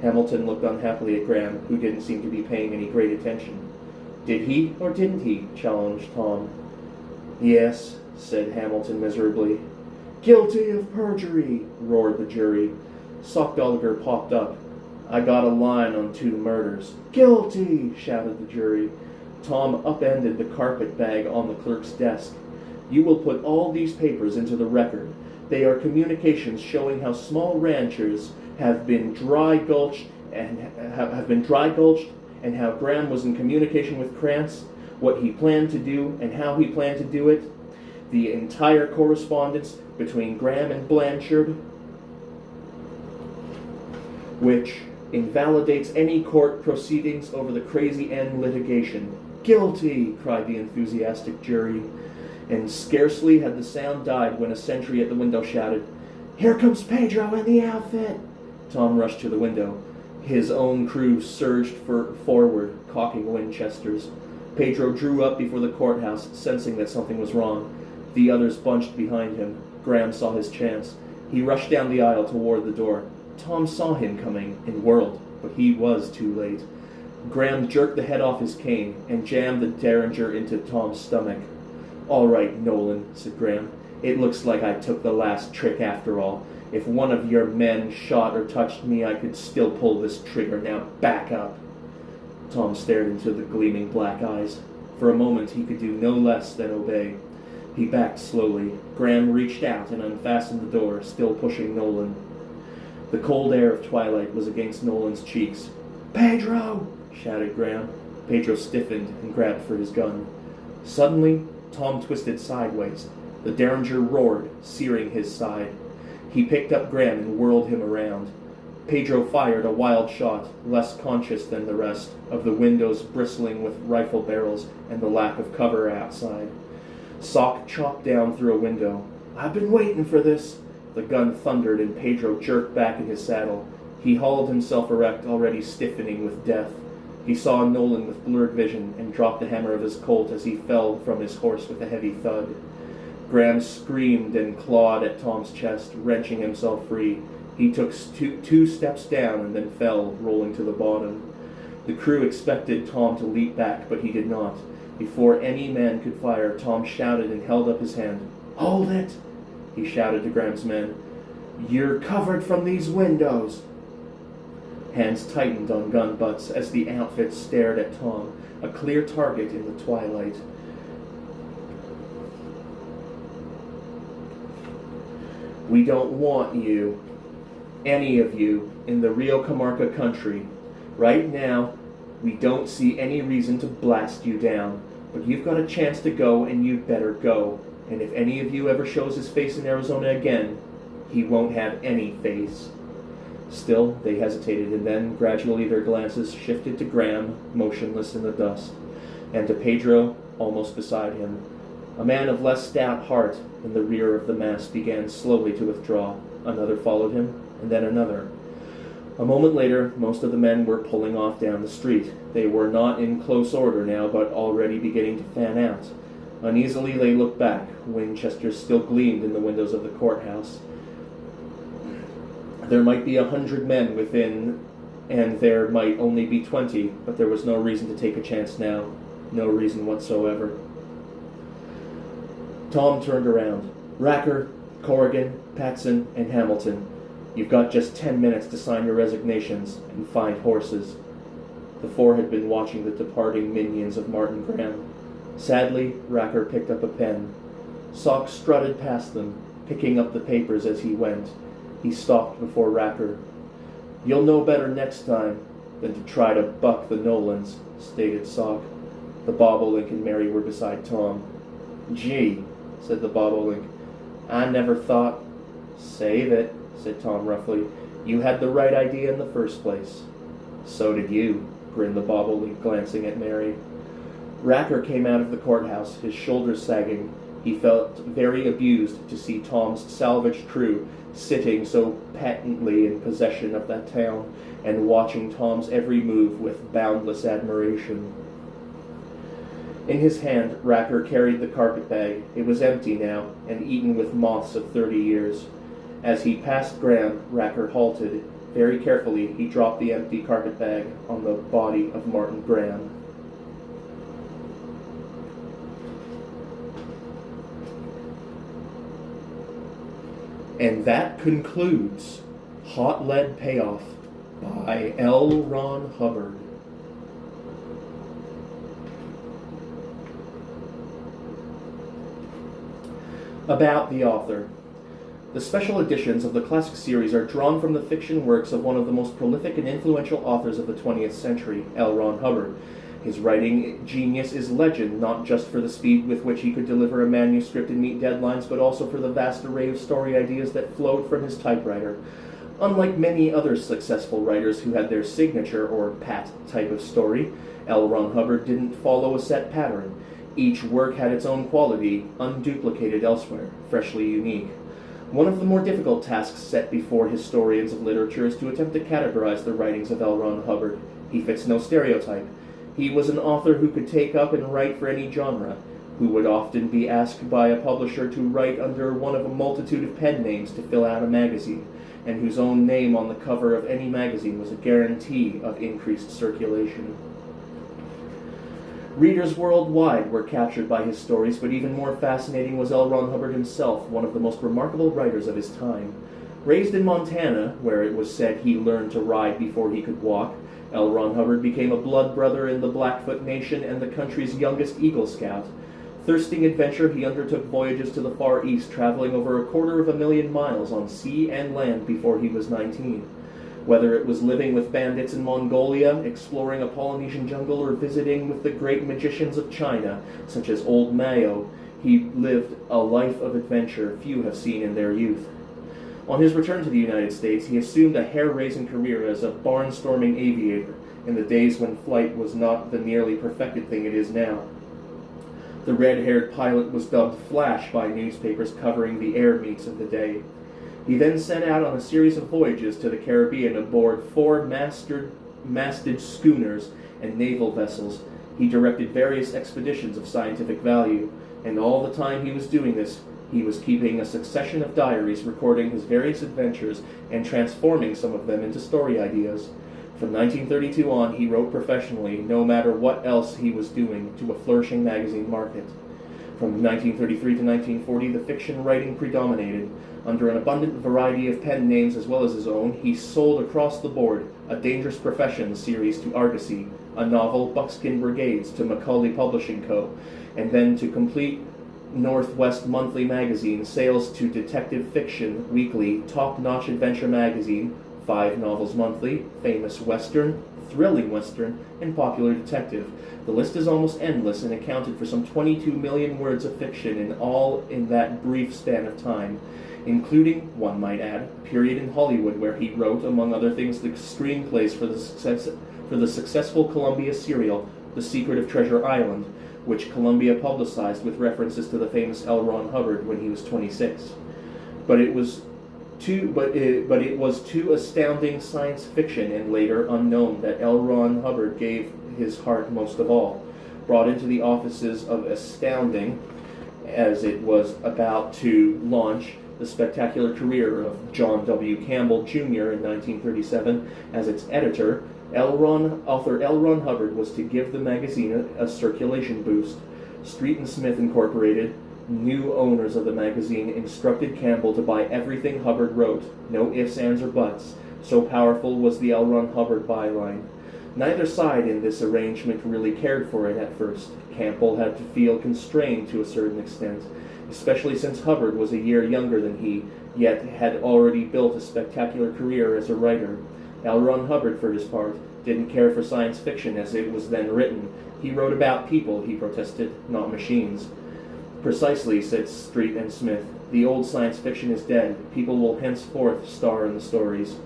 Hamilton looked unhappily at Graham, who didn't seem to be paying any great attention. "Did he or didn't he?" challenged Tom. "Yes," said Hamilton miserably. "Guilty of perjury!" roared the jury. Sockdolager popped up. "I got a line on 2 murders." "Guilty!" shouted the jury. Tom upended the carpet-bag on the clerk's desk. "You will put all these papers into the record. They are communications showing how small ranchers have been dry gulched and how Graham was in communication with Krantz, what he planned to do and how he planned to do it, the entire correspondence between Graham and Blanchard, which invalidates any court proceedings over the Crazy N litigation." "Guilty!" cried the enthusiastic jury. And scarcely had the sound died when a sentry at the window shouted, "Here comes Pedro in the outfit!" Tom rushed to the window. His own crew surged forward, cocking Winchesters. Pedro drew up before the courthouse, sensing that something was wrong. The others bunched behind him. Graham saw his chance. He rushed down the aisle toward the door. Tom saw him coming and whirled, but he was too late. Graham jerked the head off his cane and jammed the derringer into Tom's stomach. "All right, Nolan," said Graham. "It looks like I took the last trick after all. If one of your men shot or touched me, I could still pull this trigger. Now back up." Tom stared into the gleaming black eyes. For a moment he could do no less than obey. He backed slowly. Graham reached out and unfastened the door, still pushing Nolan. The cold air of twilight was against Nolan's cheeks. "Pedro!" shouted Graham. Pedro stiffened and grabbed for his gun. Suddenly, Tom twisted sideways. The derringer roared, searing his side. He picked up Graham and whirled him around. Pedro fired a wild shot, less conscious than the rest, of the windows bristling with rifle barrels and the lack of cover outside. Sock chopped down through a window. "I've been waiting for this." The gun thundered and Pedro jerked back in his saddle. He hauled himself erect, already stiffening with death. He saw Nolan with blurred vision and dropped the hammer of his Colt as he fell from his horse with a heavy thud. Graham screamed and clawed at Tom's chest, wrenching himself free. He took two steps down and then fell, rolling to the bottom. The crew expected Tom to leap back, but he did not. Before any man could fire, Tom shouted and held up his hand. "Hold it!" he shouted to Graham's men. "You're covered from these windows." Hands tightened on gun butts as the outfit stared at Tom, a clear target in the twilight. "We don't want you, any of you, in the Rio Comarca country. Right now, we don't see any reason to blast you down, but you've got a chance to go and you'd better go. And if any of you ever shows his face in Arizona again, he won't have any face." Still, they hesitated, and then gradually their glances shifted to Graham, motionless in the dust, and to Pedro, almost beside him. A man of less stout heart in the rear of the mass began slowly to withdraw. Another followed him, and then another. A moment later, most of the men were pulling off down the street. They were not in close order now, but already beginning to fan out. Uneasily they looked back. Winchesters still gleamed in the windows of the courthouse. There might be 100 men within, and there might only be 20, but there was no reason to take a chance now. No reason whatsoever. Tom turned around. "Racker, Corrigan, Patson, and Hamilton, you've got just 10 minutes to sign your resignations and find horses." The four had been watching the departing minions of Martin Graham. Sadly, Racker picked up a pen. Sock strutted past them, picking up the papers as he went. He stopped before Racker. "You'll know better next time than to try to buck the Nolans," stated Sock. The bobolink and Mary were beside Tom. "Gee," said the bobolink, "I never thought—" "Save it," said Tom roughly. "You had the right idea in the first place." "So did you," grinned the bobolink, glancing at Mary. Racker came out of the courthouse, his shoulders sagging. He felt very abused to see Tom's salvage crew sitting so patently in possession of that town and watching Tom's every move with boundless admiration. In his hand, Racker carried the carpetbag. It was empty now, and eaten with moths of 30 years. As he passed Graham, Racker halted. Very carefully, he dropped the empty carpetbag on the body of Martin Graham. And that concludes Hot Lead Payoff by L. Ron Hubbard. About the author. The special editions of the classic series are drawn from the fiction works of one of the most prolific and influential authors of the 20th century, L. Ron Hubbard. His writing genius is legend, not just for the speed with which he could deliver a manuscript and meet deadlines, but also for the vast array of story ideas that flowed from his typewriter. Unlike many other successful writers who had their signature or pat type of story, L. Ron Hubbard didn't follow a set pattern. Each work had its own quality, unduplicated elsewhere, freshly unique. One of the more difficult tasks set before historians of literature is to attempt to categorize the writings of L. Ron Hubbard. He fits no stereotype. He was an author who could take up and write for any genre, who would often be asked by a publisher to write under one of a multitude of pen names to fill out a magazine, and whose own name on the cover of any magazine was a guarantee of increased circulation. Readers worldwide were captured by his stories, but even more fascinating was L. Ron Hubbard himself, one of the most remarkable writers of his time. Raised in Montana, where it was said he learned to ride before he could walk, L. Ron Hubbard became a blood brother in the Blackfoot Nation and the country's youngest Eagle Scout. Thirsting adventure, he undertook voyages to the Far East, traveling over 250,000 miles on sea and land before he was 19. Whether it was living with bandits in Mongolia, exploring a Polynesian jungle, or visiting with the great magicians of China, such as Old Mayo, he lived a life of adventure few have seen in their youth. On his return to the United States, he assumed a hair-raising career as a barnstorming aviator in the days when flight was not the nearly perfected thing it is now. The red-haired pilot was dubbed Flash by newspapers covering the air meets of the day. He then set out on a series of voyages to the Caribbean aboard 4 masted schooners and naval vessels. He directed various expeditions of scientific value, and all the time he was doing this, he was keeping a succession of diaries recording his various adventures and transforming some of them into story ideas. From 1932 on, he wrote professionally, no matter what else he was doing, to a flourishing magazine market. From 1933 to 1940, the fiction writing predominated. Under an abundant variety of pen names as well as his own, he sold across the board A Dangerous Profession series to Argosy, a novel, Buckskin Brigades, to Macaulay Publishing Co., and then to complete Northwest Monthly magazine, sales to Detective Fiction Weekly, Top Notch Adventure magazine, 5 Novels Monthly, Famous Western, Thrilling Western, and Popular Detective. The list is almost endless and accounted for some 22 million words of fiction in that brief span of time, including, one might add, a period in Hollywood where he wrote, among other things, the screenplays for the successful Columbia serial, The Secret of Treasure Island, which Columbia publicized with references to the famous L. Ron Hubbard when he was 26. But it was too astounding science fiction and later unknown that L. Ron Hubbard gave his heart most of all. Brought into the offices of Astounding as it was about to launch the spectacular career of John W. Campbell Jr. in 1937 as its editor, author L. Ron Hubbard was to give the magazine a circulation boost. Street and Smith Incorporated, new owners of the magazine, instructed Campbell to buy everything Hubbard wrote, no ifs, ands, or buts. So powerful was the L. Ron Hubbard byline. Neither side in this arrangement really cared for it at first. Campbell had to feel constrained to a certain extent, especially since Hubbard was a year younger than he, yet had already built a spectacular career as a writer. L. Ron Hubbard, for his part, didn't care for science fiction as it was then written. He wrote about people, he protested, not machines. Precisely, said Street and Smith. The old science fiction is dead. People will henceforth star in the stories.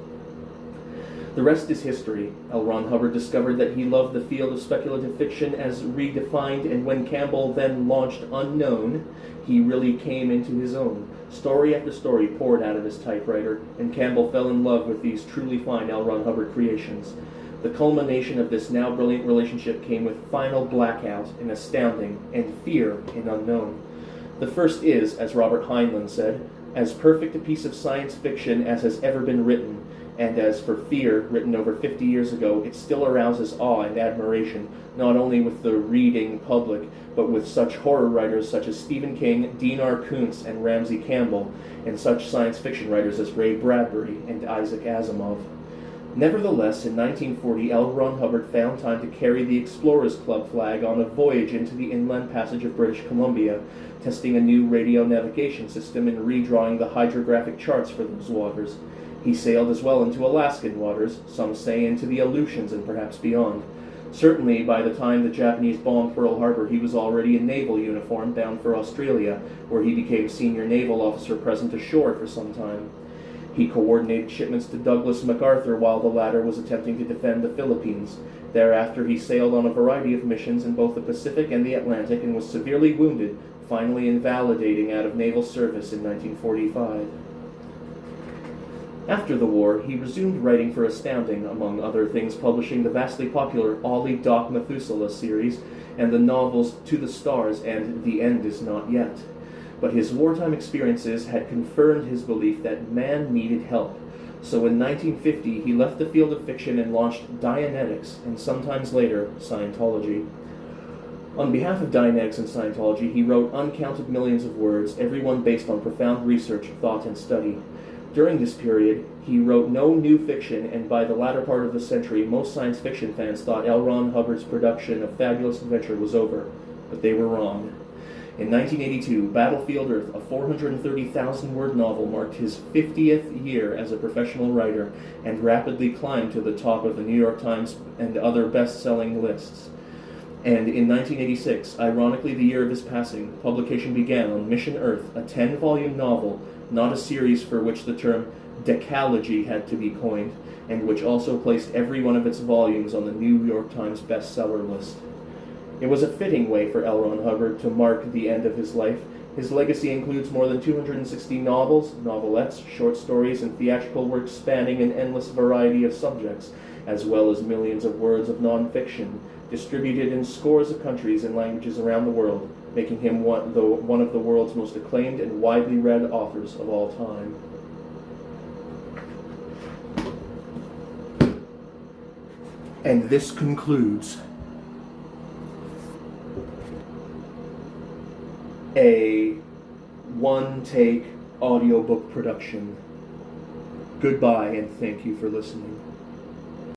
The rest is history. L. Ron Hubbard discovered that he loved the field of speculative fiction as redefined, and when Campbell then launched Unknown, he really came into his own. Story after story poured out of his typewriter, and Campbell fell in love with these truly fine L. Ron Hubbard creations. The culmination of this now brilliant relationship came with Final Blackout in Astounding and Fear in Unknown. The first is, as Robert Heinlein said, as perfect a piece of science fiction as has ever been written, and as for Fear, written over 50 years ago, it still arouses awe and admiration, not only with the reading public, but with such horror writers such as Stephen King, Dean R. Koontz, and Ramsey Campbell, and such science fiction writers as Ray Bradbury and Isaac Asimov. Nevertheless, in 1940, L. Ron Hubbard found time to carry the Explorers Club flag on a voyage into the inland passage of British Columbia, testing a new radio navigation system and redrawing the hydrographic charts for those waters. He sailed as well into Alaskan waters, some say into the Aleutians and perhaps beyond. Certainly, by the time the Japanese bombed Pearl Harbor, he was already in naval uniform bound for Australia, where he became senior naval officer present ashore for some time. He coordinated shipments to Douglas MacArthur while the latter was attempting to defend the Philippines. Thereafter, he sailed on a variety of missions in both the Pacific and the Atlantic and was severely wounded, finally invalidating out of naval service in 1945. After the war, he resumed writing for Astounding, among other things publishing the vastly popular Ollie Doc Methuselah series and the novels To the Stars and The End Is Not Yet. But his wartime experiences had confirmed his belief that man needed help. So in 1950, he left the field of fiction and launched Dianetics, and sometimes later, Scientology. On behalf of Dianetics and Scientology, he wrote uncounted millions of words, every one based on profound research, thought, and study. During this period, he wrote no new fiction, and by the latter part of the century, most science fiction fans thought L. Ron Hubbard's production of Fabulous Adventure was over, but they were wrong. In 1982, Battlefield Earth, a 430,000-word novel, marked his 50th year as a professional writer and rapidly climbed to the top of the New York Times and other best-selling lists. And in 1986, ironically the year of his passing, publication began on Mission Earth, a 10-volume novel, not a series for which the term decalogy had to be coined, and which also placed every one of its volumes on the New York Times bestseller list. It was a fitting way for L. Ron Hubbard to mark the end of his life. His legacy includes more than 260 novels, novelettes, short stories, and theatrical works spanning an endless variety of subjects, as well as millions of words of non-fiction, distributed in scores of countries and languages around the world, making him one of the world's most acclaimed and widely read authors of all time. And this concludes a one-take audiobook production. Goodbye, and thank you for listening.